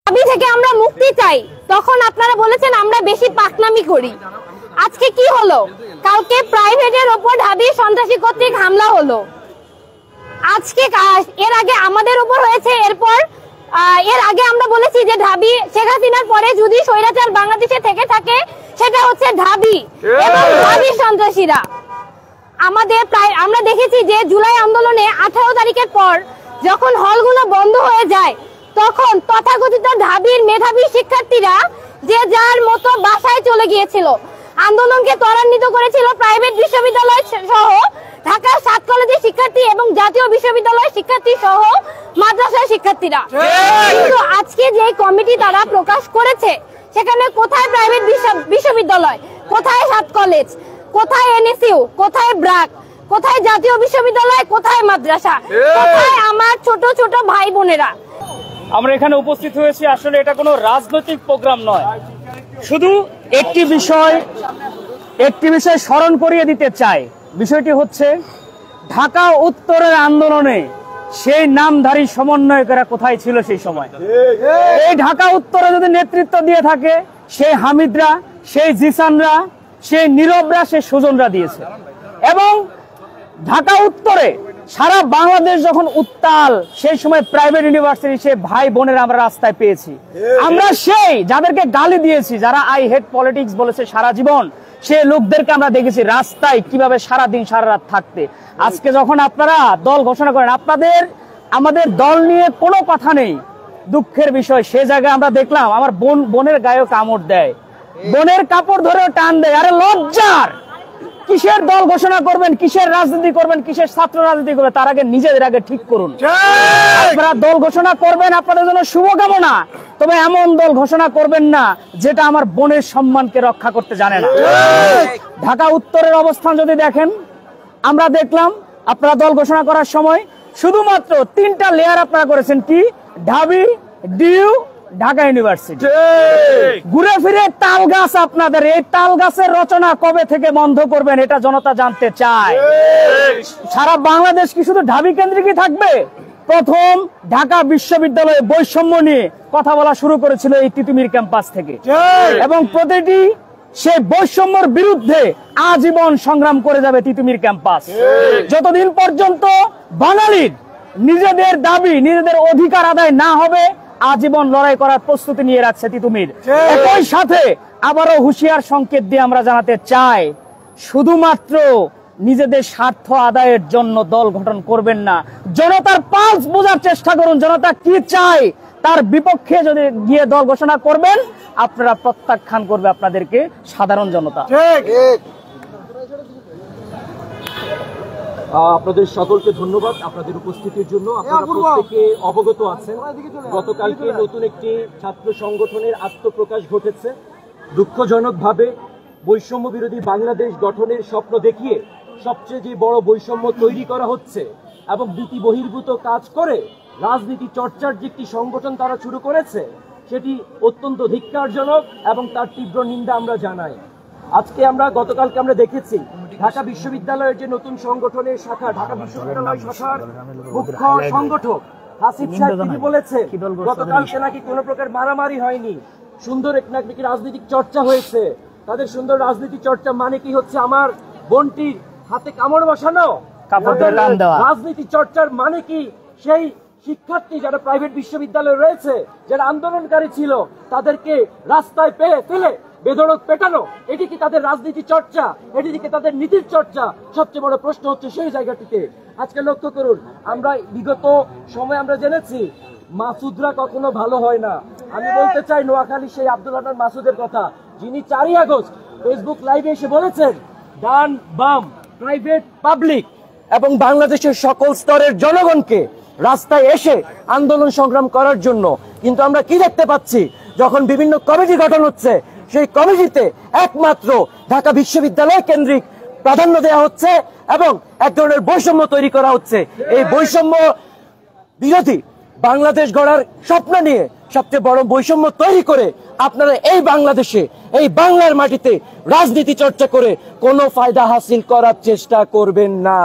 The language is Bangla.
দাবি থেকে আমরা মুক্তি চাই, তখন আপনারা বলেছেন আমরা বেশি পাকনামি করি। আজকে কি হলো? কালকে প্রাইভেটের ওপর ঢাবি সন্ত্রাসী কর্তৃক হামলা হলো। আজকে এর আগে আমাদের উপর হয়েছে। এর আগে আমরা বলেছি যে ঢাবি শেখ হাসিনার পরে যদি স্বৈরাচার বাংলাদেশে থেকে থাকে সেটা হচ্ছে ঢাবি এবং ঢাবি সন্ত্রাসীরা। আমরা দেখেছি যে জুলাই আন্দোলনে 18 তারিখের পর যখন হলগুলো বন্ধ হয়ে যায় তখন তথাকথিত ঢাবির মেধাবী শিক্ষার্থীরা যে যার মতো বাসায় চলে গিয়েছিল। আন্দোলনকে ত্বরান্বিত করেছিল প্রাইভেট বিশ্ববিদ্যালয় সহ ঢাকার 7 কলেজের শিক্ষার্থী এবং জাতীয় বিশ্ববিদ্যালয়ের শিক্ষার্থী সহ মাদ্রাসার শিক্ষার্থীরা। কিন্তু আজকে যে কমিটি তারা প্রকাশ করেছে সেখানে কোথায় প্রাইভেট বিশ্ববিদ্যালয়, কোথায় 7 কলেজ, কোথায় এনএসইউ, কোথায় ব্র্যাক, কোথায় জাতীয় বিশ্ববিদ্যালয়, কোথায় মাদ্রাসা, কোথায় আমার ছোট ছোট ভাই বোনেরা? আমরা এখানে উপস্থিত হয়েছি, আসলে এটা কোনো রাজনৈতিক প্রোগ্রাম নয়। শুধু একটি বিষয় স্মরণ করিয়ে দিতে চাই। বিষয়টি হচ্ছে ঢাকা উত্তরের আন্দোলনে সেই নামধারী সমন্বয়কেরা কোথায় ছিল সেই সময়? এই ঢাকা উত্তরে যদি নেতৃত্ব দিয়ে থাকে সেই হামিদরা, সেই জিসানরা, সেই নীরবরা, সেই সুজনরা দিয়েছে। এবং ঢাকা উত্তরে সারা বাংলাদেশ যখন উত্তাল, সেই সময় প্রাইভেট ইউনিভার্সিটি সে ভাই বোনেরা আমরা রাস্তায় পেয়েছি। আমরা সেই যাদেরকে গালি দিয়েছি, যারা আই হেট পলিটিক্স বলেছে সারা জীবন, সে লোকদেরকে আমরা দেখেছি রাস্তায় কিভাবে সারা দিন সারা রাত থাকতে। আজকে যখন আপনারা দল ঘোষণা করেন, আমাদের দল নিয়ে কোনো কথা নেই, দুঃখের বিষয়। সে জায়গায় আমরা দেখলাম আমার বোনের গায়েও কামড় দেয়, বোনের কাপড় ধরেও টান দেয়। আরে লজ্জার! কিসের দল ঘোষণা করবেন, কিসের রাজনীতি করবেন, কিসের ছাত্র রাজনীতি করবেন, তার আগে নিজেদের আগে ঠিক করুন। আপনারা দল ঘোষণা করবেন, আপনাদের জন্য শুভকামনা, তবে এমন দল ঘোষণা করবেন না যেটা আমার বোনের সম্মানকে রক্ষা করতে জানে না। ঢাকা উত্তরের অবস্থান যদি দেখেন, আমরা দেখলাম আপনারা দল ঘোষণা করার সময় শুধুমাত্র 3টা লেয়ার আপনারা করেছেন। কি? ঢাবি, ডিইউ, ঢাকা ইউনিভার্সিটি। ঘুরে ফিরে তাল গাছ। আপনাদের এই তাল গাছের রচনা কবে থেকে বন্ধ করবেন, এটা জনতা জানতে চায়। সারা বাংলাদেশ কি শুধু ঢাবি কেন্দ্রিকই থাকবে? প্রথম ঢাকা বিশ্ববিদ্যালয়ে বৈষম্য নিয়ে কথা বলা শুরু করেছিল এই তিতুমির ক্যাম্পাস থেকে, এবং প্রতিটি সেই বৈষম্যের বিরুদ্ধে আজীবন সংগ্রাম করে যাবে তিতুমির ক্যাম্পাস। যতদিন পর্যন্ত বাঙালির নিজেদের দাবি, নিজেদের অধিকার আদায় না হবে, আজীবন লড়াই করার প্রস্তুতি নিয়ে রাখছে তিতুমির। একই সাথে আবারও হুঁশিয়ার সংকেত দিয়ে আমরা জানাতে চাই, শুধুমাত্র নিজেদের স্বার্থ আদায়ের জন্য দল গঠন করবেন না। জনতার পালস বোঝার চেষ্টা করুন, জনতা কি চায়, তার বিপক্ষে যদি গিয়ে দল ঘোষণা করবেন, আপনারা প্রত্যাখ্যান করবে আপনাদেরকে সাধারণ জনতা। আপনাদের সকলকে ধন্যবাদ আপনাদের উপস্থিতির জন্য। আপনারা প্রত্যেকে অবগত আছেন, গতকালকে নতুন একটি ছাত্র সংগঠনের আত্মপ্রকাশ ঘটেছে। দুঃখজনকভাবে বৈষম্য বিরোধী বাংলাদেশ গঠনের স্বপ্ন দেখিয়ে সবচেয়ে যে বড় বৈষম্য তৈরি করা হচ্ছে এবং নীতি বহির্ভূত কাজ করে রাজনীতি চর্চার যে একটি সংগঠন তারা শুরু করেছে, সেটি অত্যন্ত ধিক্কারজনক এবং তার তীব্র নিন্দা আমরা জানাই। আজকে গতকালকে আমরা দেখেছি ঢাকা বিশ্ববিদ্যালয়ের যে নতুন সংগঠনের শাখা, ঢাকা বিশ্ববিদ্যালয় শাখার মুখ্য সংগঠক হাসিব সাহেব তিনি বলেছে গতকালকে নাকি কোনো প্রকার মারামারি হয়নি, সুন্দর এক নাকি রাজনৈতিক চর্চা হয়েছে। তাদের সুন্দর রাজনীতি চর্চা মানে কি হচ্ছে আমার বোনটির হাতে কামড় বসানো? রাজনীতি চর্চার মানে কি সেই শিক্ষার্থী যারা প্রাইভেট বিশ্ববিদ্যালয়ে রয়েছে, যারা আন্দোলনকারী ছিল, তাদেরকে রাস্তায় ফেলে বেধড়ক পেটানো? এটি কি তাদের রাজনীতি চর্চা? এটি কি তাদের নীতির চর্চা? সবচেয়ে বড় প্রশ্ন হচ্ছে সেই জায়গাটিতে। আজকে লক্ষ্য করুন, আমরা বিগত সময় আমরা জেনেছি মাসুদরা কখনো ভালো হয় না। আমি বলতে চাই নোয়াখালী সেই আব্দুল হান্নান মাসুদের কথা, যিনি 4ই আগস্ট ফেসবুক লাইভে এসে বলেছেন ডান বাম প্রাইভেট পাবলিক এবং বাংলাদেশের সকল স্তরের জনগণকে রাস্তায় এসে আন্দোলন সংগ্রাম করার জন্য। কিন্তু আমরা কি দেখতে পাচ্ছি, যখন বিভিন্ন কমিটি গঠন হচ্ছে, সেই কমিটিতে একমাত্র ঢাকা বিশ্ববিদ্যালয় কেন্দ্রিক প্রাধান্য দেওয়া হচ্ছে এবং এক ধরনের বৈষম্য তৈরি করা হচ্ছে। এই বৈষম্য বিরোধী বাংলাদেশ গড়ার স্বপ্ন নিয়ে সবচেয়ে বড় বৈষম্য তৈরি করে আপনারা এই বাংলাদেশে, এই বাংলার মাটিতে রাজনীতি চর্চা করে কোনো ফায়দা হাসিল করার চেষ্টা করবেন না।